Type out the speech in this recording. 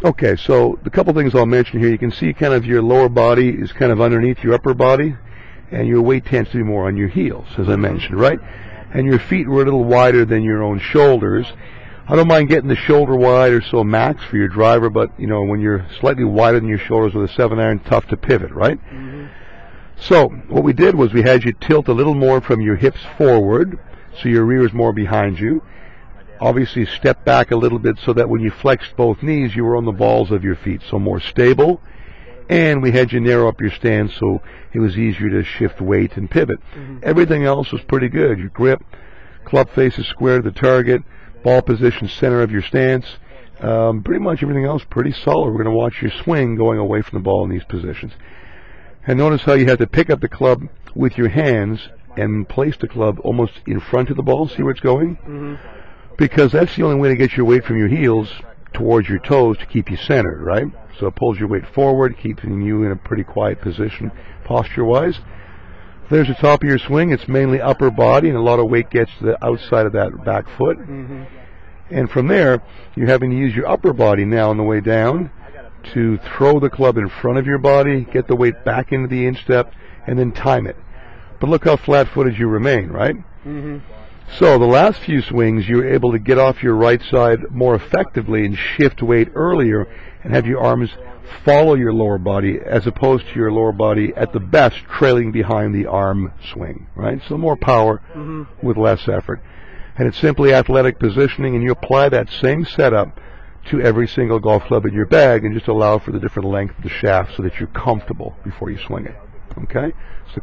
Okay, so the couple things I'll mention here, you can see kind of your lower body is kind of underneath your upper body, and your weight tends to be more on your heels, as I mentioned, right? And your feet were a little wider than your own shoulders. I don't mind getting the shoulder wide or so max for your driver, but you know, when you're slightly wider than your shoulders with a 7-iron, tough to pivot, right? So what we did was we had you tilt a little more from your hips forward, so your rear is more behind you. Obviously step back a little bit so that when you flexed both knees, you were on the balls of your feet, so more stable. And we had you narrow up your stance so it was easier to shift weight and pivot. Everything else was pretty good. Your grip, club face is square to the target, ball position center of your stance. Pretty much everything else pretty solid. We're going to watch your swing going away from the ball in these positions. And notice how you have to pick up the club with your hands and place the club almost in front of the ball. See where it's going? Because that's the only way to get your weight from your heels towards your toes to keep you centered, right? So it pulls your weight forward, keeping you in a pretty quiet position posture-wise. There's the top of your swing. It's mainly upper body, and a lot of weight gets to the outside of that back foot. And from there, you're having to use your upper body now on the way down to throw the club in front of your body, get the weight back into the instep, and then time it. But look how flat-footed you remain, right? So the last few swings, you were able to get off your right side more effectively and shift weight earlier and have your arms follow your lower body as opposed to your lower body at the best trailing behind the arm swing, right? So more power with less effort. And it's simply athletic positioning, and you apply that same setup to every single golf club in your bag and just allow for the different length of the shaft so that you're comfortable before you swing it, okay? So